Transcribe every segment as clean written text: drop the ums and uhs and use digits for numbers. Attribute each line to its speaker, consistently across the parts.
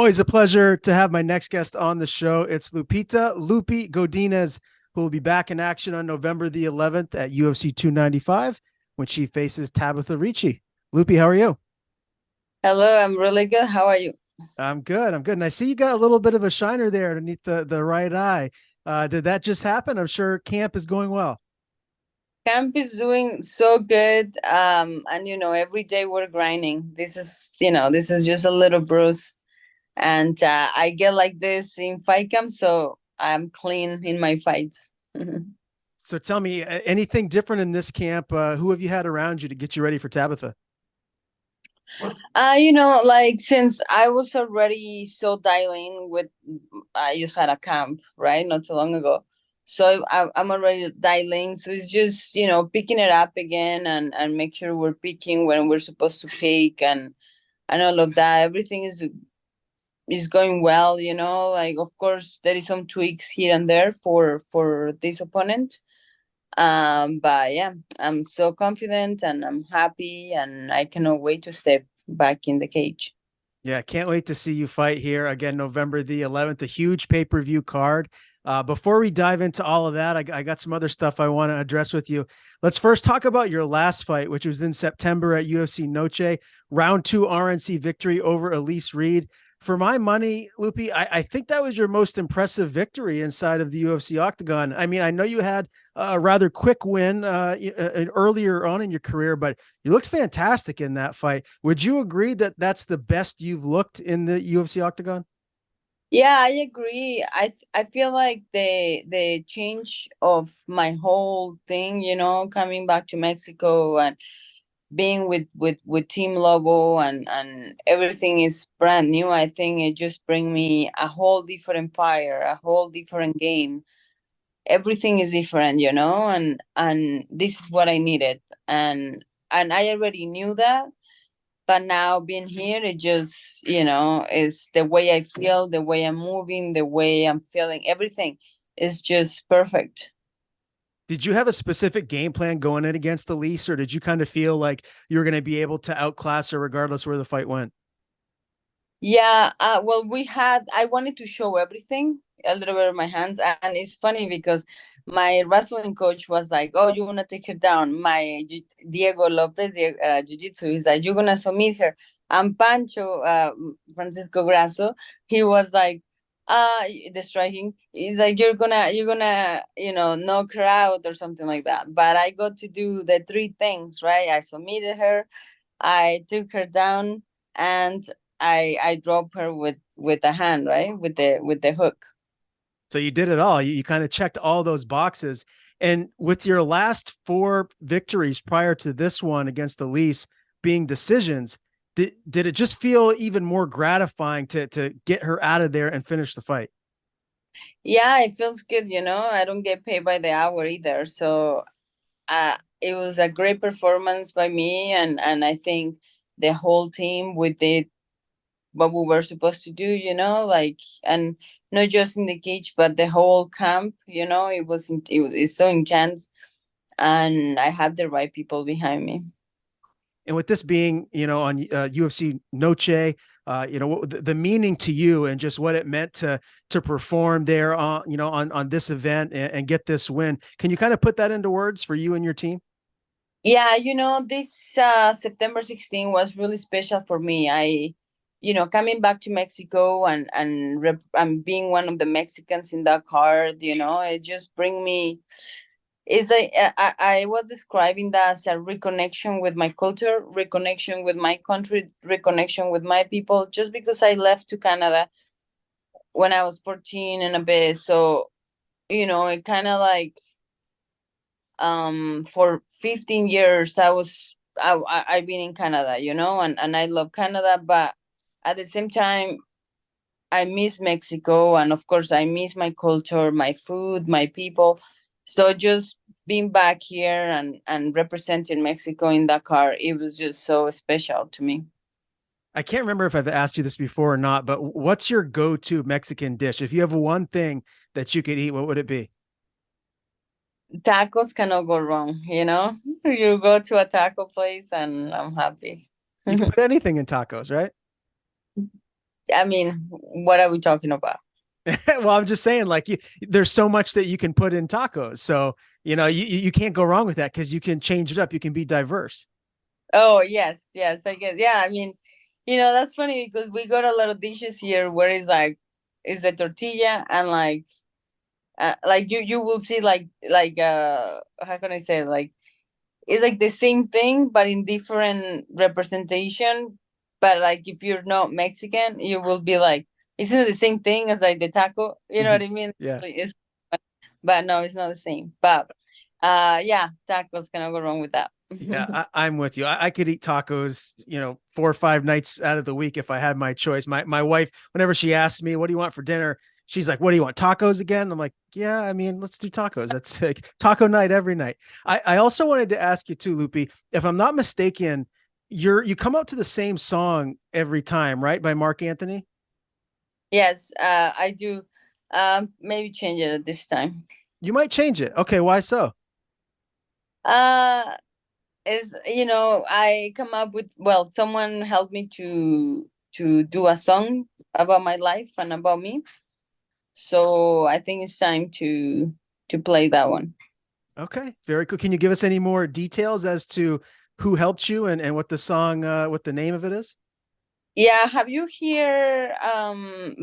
Speaker 1: Always a pleasure to have my next guest on the show. It's Loopy Godinez, who will be back in action on November the 11th at UFC 295 when she faces Tabatha Ricci. Loopy, how are you?
Speaker 2: Hello, I'm really good. How are you?
Speaker 1: I'm good. I'm good. And I see you got a little bit of a shiner there underneath the right eye. Did that just happen? I'm sure camp is going well.
Speaker 2: Camp is doing so good. And every day we're grinding. This is just a little bruise. And I get like this in fight camp, so I'm clean in my fights.
Speaker 1: So tell me, anything different in this camp? Who have you had around you to get you ready for Tabatha?
Speaker 2: Like since I was already so dialing with, I just had a camp, right? Not too long ago. So I'm already dialing. So it's just, picking it up again and make sure we're picking when we're supposed to pick and all of that. Everything is going well, like of course there is some tweaks here and there for this opponent. But yeah, I'm so confident and I'm happy and I cannot wait to step back in the cage.
Speaker 1: Yeah, can't wait to see you fight here again, November the 11th, a huge pay-per-view card. Before we dive into all of that, I got some other stuff I want to address with you. Let's first talk about your last fight, which was in September at UFC Noche, round two RNC victory over Elise Reed. For my money, Loopy, I think that was your most impressive victory inside of the UFC octagon. I mean, I know you had a rather quick win earlier on in your career, but you looked fantastic in that fight. Would you agree that that's the best you've looked in the UFC octagon?
Speaker 2: Yeah, I agree. I feel like the change of my whole thing, coming back to Mexico and being with Team Lobo and everything is brand new. I think it just bring me a whole different fire, a whole different game. Everything is different, and this is what I needed. And I already knew that, but now being here, it just, is the way I feel, the way I'm moving, the way I'm feeling, everything is just perfect.
Speaker 1: Did you have a specific game plan going in against Elise, or did you kind of feel like you were going to be able to outclass her regardless where the fight went?
Speaker 2: Yeah, well, I wanted to show everything, a little bit of my hands. And it's funny because my wrestling coach was like, "Oh, you want to take her down?" Diego Lopez, Jiu Jitsu, he's like, "You're going to submit her." And Pancho, Francisco Grasso, he was like, the striking, he's like, you're gonna, knock her out or something like that. But I got to do the three things, right? I submitted her, I took her down, and I drop her with the hand, right? With the hook.
Speaker 1: So you did it all. You kind of checked all those boxes. And with your last four victories prior to this one against Elise being decisions, did it just feel even more gratifying to get her out of there and finish the fight?
Speaker 2: Yeah, it feels good, I don't get paid by the hour either. So it was a great performance by me, and I think the whole team, we did what we were supposed to do, like, and not just in the cage but the whole camp, it's so intense, and I have the right people behind me.
Speaker 1: And with this being, on UFC Noche, the meaning to you and just what it meant to perform there on, on this event and get this win. Can you kind of put that into words for you and your team?
Speaker 2: Yeah, this September 16 was really special for me. Coming back to Mexico and being one of the Mexicans in that card, it just bring me. It's like I was describing that as a reconnection with my culture, reconnection with my country, reconnection with my people. Just because I left to Canada when I was 14 and a bit, so it kind of like, for 15 years I've been in Canada, and I love Canada, but at the same time I miss Mexico, and of course I miss my culture, my food, my people. So just being back here and representing Mexico in Dakar, it was just so special to me.
Speaker 1: I can't remember if I've asked you this before or not, but what's your go-to Mexican dish? If you have one thing that you could eat, what would it be?
Speaker 2: Tacos cannot go wrong, you go to a taco place and I'm happy.
Speaker 1: You can put anything in tacos, right?
Speaker 2: I mean, what are we talking about?
Speaker 1: Well, I'm just saying, like, there's so much that you can put in tacos. So, you can't go wrong with that because you can change it up. You can be diverse.
Speaker 2: Oh, yes, yes, I guess. Yeah, I mean, that's funny because we got a lot of dishes here where it's like, it's the tortilla and like you will see like how can I say it? Like it's like the same thing but in different representation. But like if you're not Mexican, you will be like, isn't it the same thing as like the taco? You know
Speaker 1: Mhm.
Speaker 2: what I mean?
Speaker 1: Yeah.
Speaker 2: Like, but no, it's not the same. But yeah, tacos cannot go wrong with that.
Speaker 1: Yeah, I'm with you. I could eat tacos, 4 or 5 nights out of the week if I had my choice. My wife, whenever she asks me, "What do you want for dinner?" She's like, "What do you want? Tacos again?" I'm like, "Yeah, I mean, let's do tacos. That's like taco night every night." I also wanted to ask you too, Loopy, if I'm not mistaken, you come out to the same song every time, right? By Mark Anthony.
Speaker 2: Yes, I do. Maybe change it at this time.
Speaker 1: You might change it. Okay, why so?
Speaker 2: Uh, is I come up with, well, someone helped me to do a song about my life and about me. So I think it's time to play that one.
Speaker 1: Okay, very cool. Can you give us any more details as to who helped you and what the song, what the name of it is?
Speaker 2: Yeah, have you hear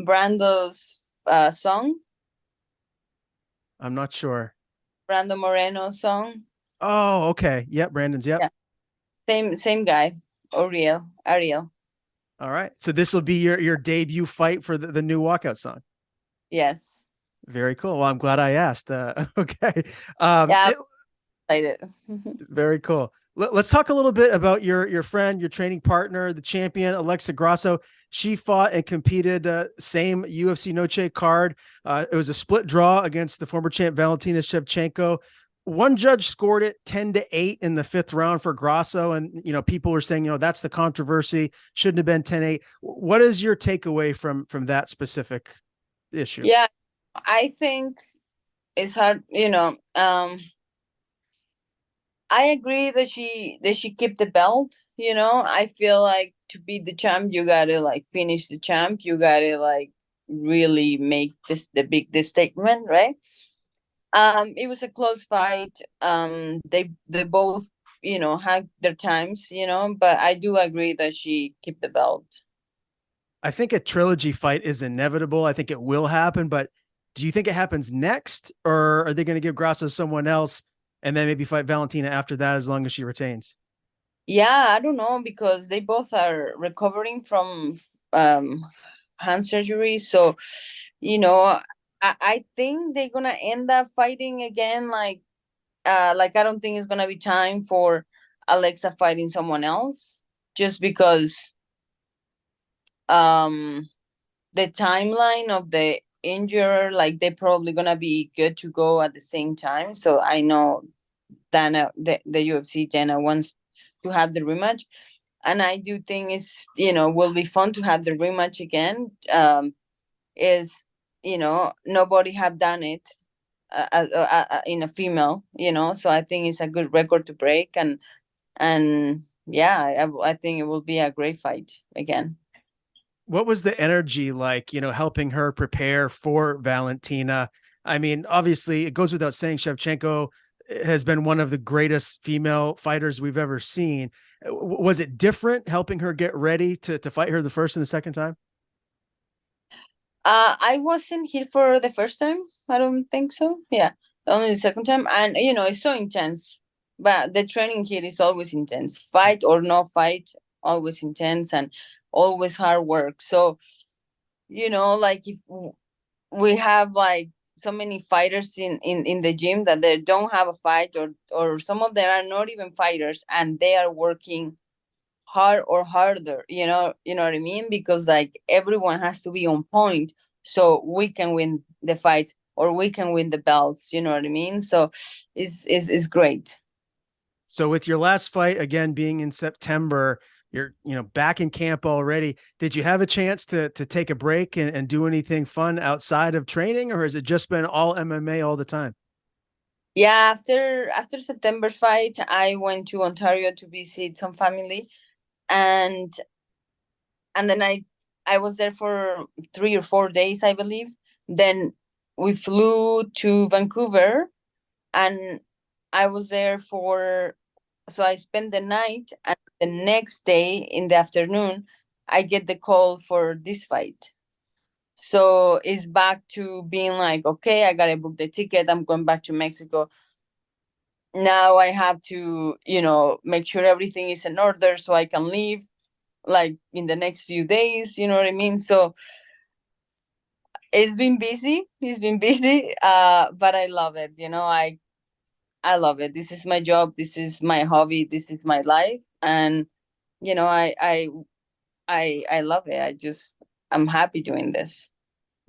Speaker 2: Brando's song?
Speaker 1: I'm not sure.
Speaker 2: Brando Moreno song?
Speaker 1: Oh, okay. Yep, Brandon's. Yep.
Speaker 2: Yeah. Same guy. Ariel.
Speaker 1: All right. So this will be your debut fight for the new walkout song.
Speaker 2: Yes.
Speaker 1: Very cool. Well, I'm glad I asked. Okay.
Speaker 2: Yeah,
Speaker 1: It,
Speaker 2: I'm excited.
Speaker 1: very cool. Let's talk a little bit about your friend, your training partner, the champion, Alexa Grasso. She fought and competed, same UFC Noche card. It was a split draw against the former champ Valentina Shevchenko. One judge scored it 10-8 in the fifth round for Grasso. And, people were saying, that's the controversy. Shouldn't have been 10-8. What is your takeaway from that specific issue?
Speaker 2: Yeah, I think it's hard, I agree that she kept the belt. I feel like to be the champ, you gotta like finish the champ. You gotta like really make the statement, right? It was a close fight. They both had their times, but I do agree that she kept the belt.
Speaker 1: I think a trilogy fight is inevitable. I think it will happen, but do you think it happens next, or are they going to give Grasso someone else and then maybe fight Valentina after that as long as she retains?
Speaker 2: Yeah, I don't know because they both are recovering from um hand surgery. So, you know, I think they're gonna end up fighting again. Like I don't think it's gonna be time for Alexa fighting someone else just because um the timeline of the injured, like they're probably gonna be good to go at the same time. So I know Dana, the UFC Dana wants to have the rematch, and I do think it's will be fun to have the rematch again. Is nobody have done it in a female, so I think it's a good record to break, and yeah, I think it will be a great fight again.
Speaker 1: What was the energy like, helping her prepare for Valentina? I mean, obviously, it goes without saying, Shevchenko has been one of the greatest female fighters we've ever seen. Was it different helping her get ready to fight her the first and the second time?
Speaker 2: I wasn't here for the first time. I don't think so. Yeah, only the second time, and it's so intense. But the training here is always intense. Fight or no fight, always intense and always hard work. So like if we have like so many fighters in the gym that they don't have a fight, or some of them are not even fighters and they are working hard or harder, you know what I mean, because like everyone has to be on point so we can win the fights or we can win the belts, you know what I mean. So it's great.
Speaker 1: So with your last fight again being in September, you're back in camp already. Did you have a chance to take a break and do anything fun outside of training, or has it just been all MMA all the time?
Speaker 2: Yeah, after September fight I went to Ontario to visit some family, and then I I was there for 3 or 4 days, I believe. Then we flew to Vancouver, and I was there for, so I spent the night, and the next day in the afternoon, I get the call for this fight. So it's back to being like, okay, I gotta book the ticket. I'm going back to Mexico. Now I have to, make sure everything is in order so I can leave like in the next few days. You know what I mean? So it's been busy. It's been busy. But I love it. I love it. This is my job. This is my hobby. This is my life. And you know, I love it. I'm happy doing this.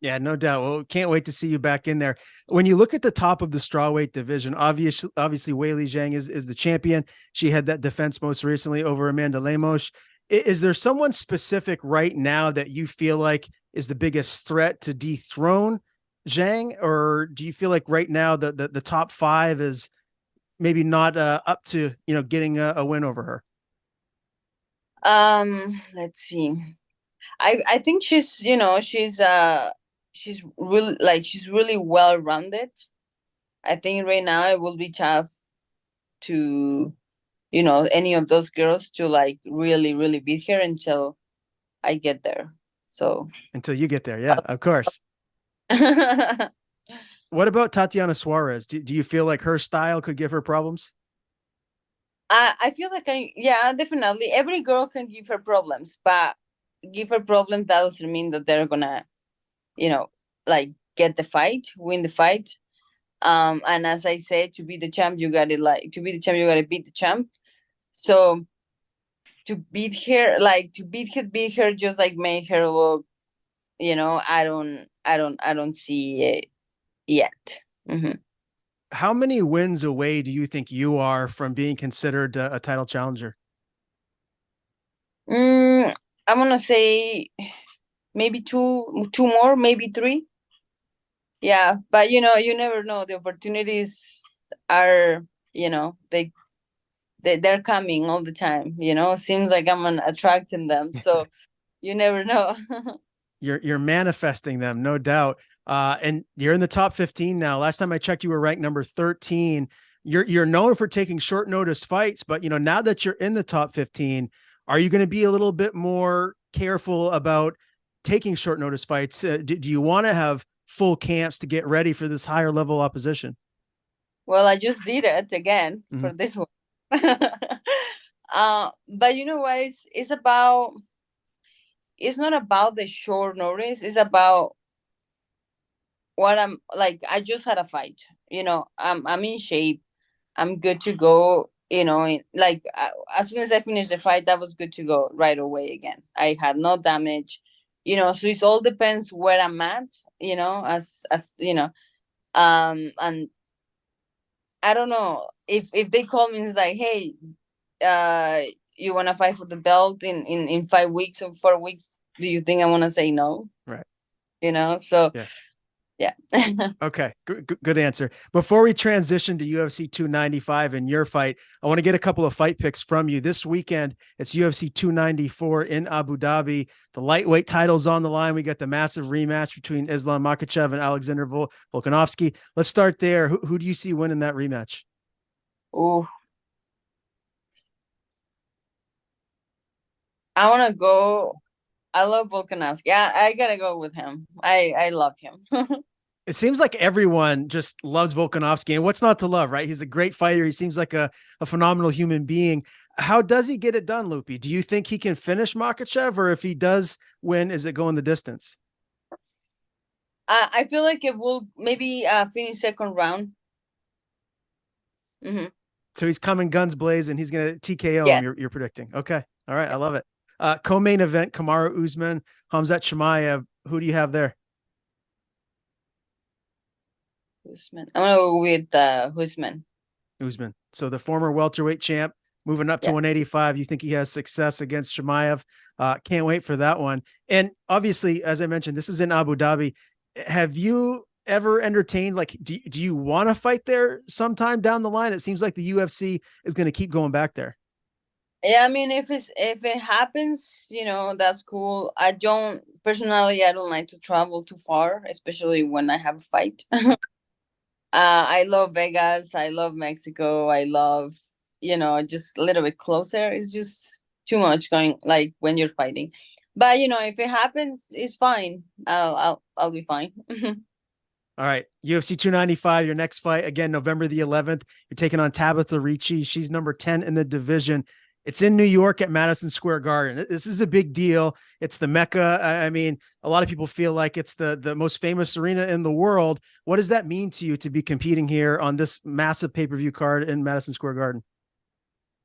Speaker 1: Yeah, no doubt. Well, can't wait to see you back in there. When you look at the top of the strawweight division, obviously Weili Zhang is the champion. She had that defense most recently over Amanda Lemos. Is there someone specific right now that you feel like is the biggest threat to dethrone Zhang, or do you feel like right now the top five is maybe not up to getting a win over her?
Speaker 2: Let's see. I think she's really, like, she's really well rounded. I think right now it will be tough to, any of those girls to like really, really beat her until I get there. So
Speaker 1: Until you get there, yeah, of course.
Speaker 2: I
Speaker 1: What about Tatiana Suarez? Do you feel like her style could give her problems?
Speaker 2: feel like yeah, definitely every girl can give her problems, but give her problems that doesn't mean that they're gonna, you know, like get the fight, win the fight. And as I said, to be the champ, you got to like to be the champ, you got to beat the champ. So to beat her, just like make her look, I don't see it yet. Hmm.
Speaker 1: How many wins away do you think you are from being considered a title challenger?
Speaker 2: I'm gonna say maybe two more, maybe three. Yeah, but you never know. The opportunities are, they're coming all the time. Seems like attracting them. So you never know.
Speaker 1: You're manifesting them, no doubt. And you're in the top 15 now. Last time I checked, you were ranked number 13. You're known for taking short notice fights, but now that you're in the top 15, are you going to be a little bit more careful about taking short notice fights? Do you want to have full camps to get ready for this higher level opposition?
Speaker 2: Well, I just did it again
Speaker 1: Mm-hmm.
Speaker 2: for this one. But you know what? It's not about the short notice. It's about what I'm like. I just had a fight. I'm in shape. I'm good to go. Like as soon as I finished the fight, that was good to go right away again. I had no damage. So it all depends where I'm at. And I don't know if they call me and it's like, hey, you want to fight for the belt in 5 weeks or 4 weeks? Do you think I want to say no?
Speaker 1: Right.
Speaker 2: So
Speaker 1: Yeah.
Speaker 2: yeah.
Speaker 1: Okay, good answer. Before we transition to UFC 295 and your fight, I want to get a couple of fight picks from you. This weekend, it's UFC 294 in Abu Dhabi. The lightweight title's on the line. We got the massive rematch between Islam Makhachev and Alexander Volkanovski. Let's start there. Who do you see winning that rematch?
Speaker 2: Oh, I want to go. I love Volkanovski. I gotta go with him. I love him.
Speaker 1: It seems like everyone just loves Volkanovski, and what's not to love, right? He's a great fighter. He seems like a phenomenal human being. How does he get it done, Loopy? Do you think he can finish Makachev, or if he does win, is it going the distance?
Speaker 2: I feel like it will maybe finish second round. Hmm.
Speaker 1: So he's coming guns blazing. He's going to TKO
Speaker 2: Yeah,
Speaker 1: him. You're predicting. Okay. All right. I love it. Co-main event, Kamaru Usman, Hamzat Chimaev. Who do you have there?
Speaker 2: Usman. I'm gonna go with Usman.
Speaker 1: Usman. So the former welterweight champ moving up to
Speaker 2: Yeah.
Speaker 1: 185. You think he has success against Chimaev? Can't wait for that one. And obviously, as I mentioned, this is in Abu Dhabi. Have you ever entertained, like, do you want to fight there sometime down the line? It seems like the UFC is going to keep going back there.
Speaker 2: Yeah, I mean, if it happens, that's cool. I don't personally, I don't like to travel too far, especially when I have a fight. I love Vegas. I love Mexico. I love, just a little bit closer. It's just too much going like when you're fighting. But if it happens, it's fine. I'll be fine.
Speaker 1: All right, UFC 295, your next fight again, November the 11th. You're taking on Tabatha Ricci. She's number 10 in the division. It's in New York at Madison Square Garden. This is a big deal. It's the Mecca. I mean, a lot of people feel like it's the most famous arena in the world. What does that mean to you to be competing here on this massive pay-per-view card in Madison Square Garden?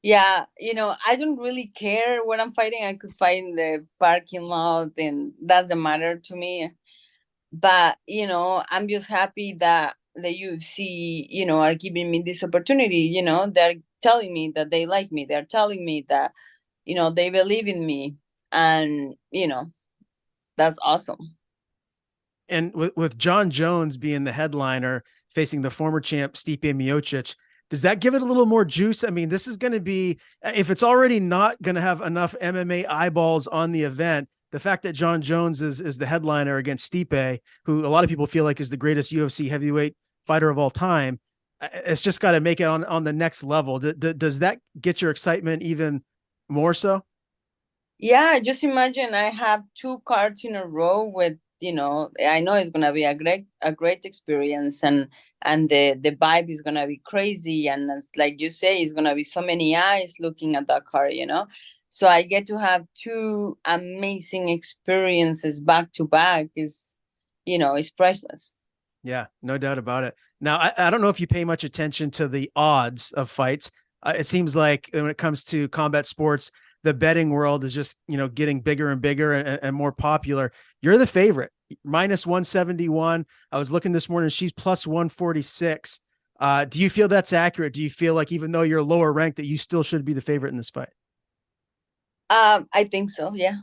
Speaker 2: Yeah, I don't really care when I'm fighting. I could fight in the parking lot, and doesn't matter to me. But I'm just happy that the UFC, are giving me this opportunity. They're telling me that they like me. They're telling me that they believe in me, and that's awesome.
Speaker 1: And with John Jones being the headliner facing the former champ Stipe Miocic, does that give it a little more juice? I mean, this is going to be, if it's already not going to have enough MMA eyeballs on the event, the fact that John Jones is the headliner against Stipe, who a lot of people feel like is the greatest UFC heavyweight fighter of all time, it's just got to make it on the next level. Does that get your excitement even more so?
Speaker 2: Yeah, just imagine I have two cards in a row with, I know it's gonna be a great experience, and the vibe is gonna be crazy, and it's like you say, it's gonna be so many eyes looking at that card. So I get to have two amazing experiences back to back is priceless.
Speaker 1: Yeah, no doubt about it. Now, I don't know if you pay much attention to the odds of fights. It seems like when it comes to combat sports, the betting world is just, getting bigger and bigger and more popular. You're the favorite, minus 171. I was looking this morning, she's plus 146. Do you feel that's accurate? Do you feel like even though you're lower ranked, that you still should be the favorite in this fight?
Speaker 2: I think so, yeah.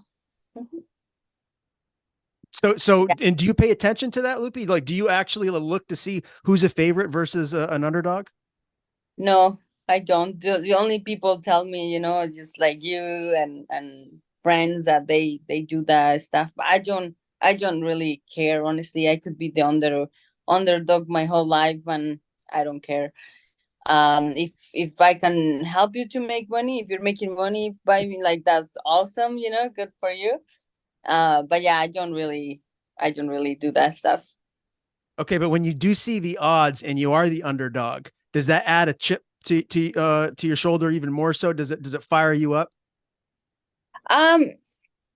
Speaker 1: So, and do you pay attention to that, Loopy? Like, do you actually look to see who's a favorite versus an underdog?
Speaker 2: No, I don't. The only people tell me, just like you and friends that they do that stuff. But I don't really care, honestly. I could be the underdog my whole life, and I don't care. If I can help you to make money, if you're making money by me, like that's awesome, good for you. But yeah, I don't really do that stuff.
Speaker 1: Okay, but when you do see the odds and you are the underdog, does that add a chip to your shoulder even more so? Does it fire you up?
Speaker 2: Um,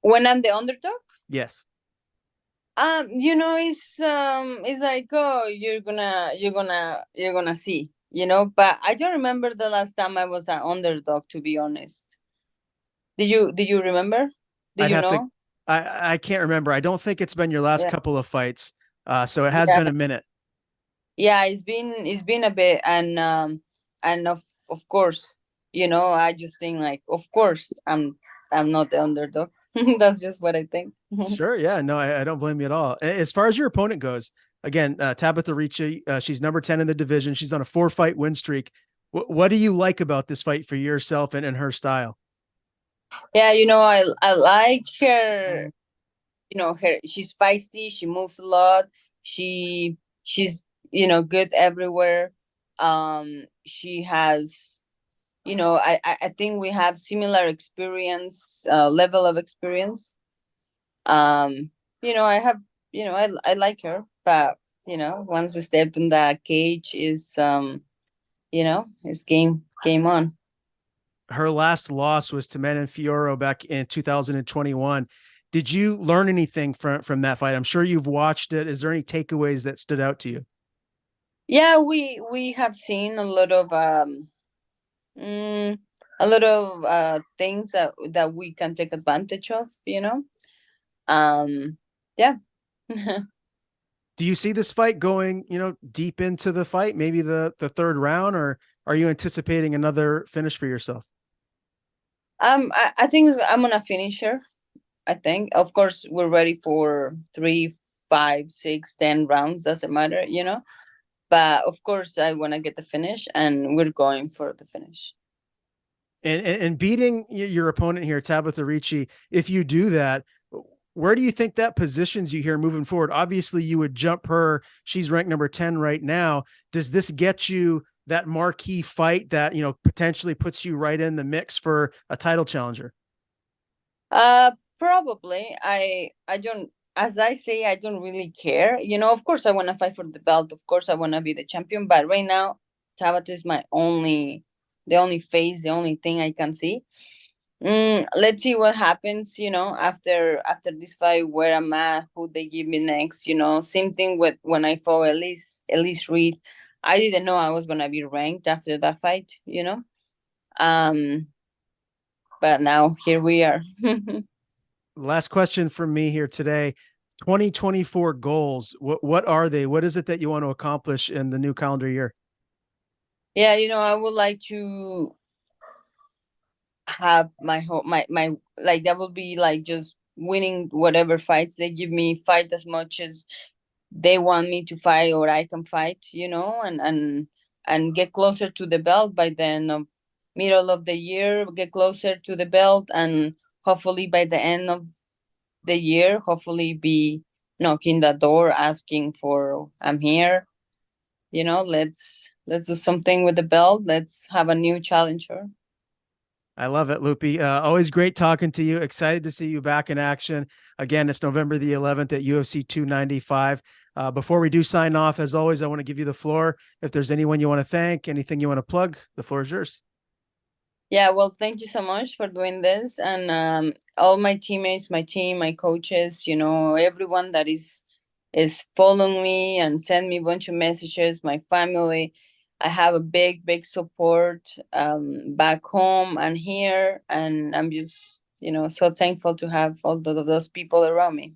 Speaker 2: when I'm the underdog.
Speaker 1: Yes.
Speaker 2: It's like, oh, you're gonna see, but I don't remember the last time I was an underdog, to be honest. Did you remember? Do
Speaker 1: I'd
Speaker 2: you
Speaker 1: have to
Speaker 2: know?
Speaker 1: I can't remember. I don't think it's been your last
Speaker 2: Yeah.
Speaker 1: couple of fights. So it has
Speaker 2: Yeah.
Speaker 1: been a minute.
Speaker 2: Yeah, it's been a bit, and of course, I just think like, of course, I'm not the underdog. That's just what I think.
Speaker 1: Sure, yeah, no, I don't blame you at all. As far as your opponent goes, again, Tabatha Ricci, she's number 10 in the division. She's on a 4-fight win streak. What do you like about this fight for yourself and her style?
Speaker 2: Yeah, I like her. She's feisty, she moves a lot, she's good everywhere. She has, I think we have similar experience, level of experience. um I have, I like her, but once we step in that cage, it's game on.
Speaker 1: Her last loss was to Manon Fiorot back in 2021. Did you learn anything from that fight? I'm sure you've watched it. Is there any takeaways that stood out to you?
Speaker 2: Yeah, we have seen mm, a lot of things that we can take advantage of. um yeah.
Speaker 1: Do you see this fight going, deep into the fight, maybe the third round, or are you anticipating another finish for yourself?
Speaker 2: I think I'm gonna finish her. I think, of course, we're ready for 3, 5, 6, 10 rounds, doesn't matter. But of course, I want to get the finish, and we're going for the finish.
Speaker 1: And beating your opponent here, Tabatha Ricci, if you do that, where do you think that positions you here moving forward? Obviously, you would jump her. She's ranked number 10 right now. Does this get you that marquee fight that, potentially puts you right in the mix for a title challenger?
Speaker 2: Uh, Probably. I don't. As I say, I don't really care. Of course, I want to fight for the belt. Of course, I want to be the champion. But right now, Tabata is the only face, the only thing I can see. Let's see what happens. After this fight, where I'm at, who they give me next. Same thing with when I fought Elise Reed. I didn't know I was gonna be ranked after that fight. Um, but now here we are.
Speaker 1: Last question from me here today. 2024 goals. What are they? What is it that you want to accomplish in the new calendar year?
Speaker 2: Yeah, I would like to have my whole my like that would be like just winning whatever fights they give me, fight as much as they want me to fight or I can fight, and get closer to the belt by the end of middle of the year, get closer to the belt, and hopefully by the end of the year, hopefully be knocking the door asking for I'm here. Let's do something with the belt. Let's have a new challenger.
Speaker 1: I love it, Loopy. Always great talking to you. Excited to see you back in action. Again, it's November the 11th at UFC 295. Before we do sign off, as always, I want to give you the floor. If there's anyone you want to thank, anything you want to plug, the floor is yours.
Speaker 2: Yeah, well, thank you so much for doing this. And all my teammates, my team, my coaches, everyone that is following me and send me a bunch of messages, my family. I have a big, big support back home and here. And I'm just, so thankful to have all of those people around me.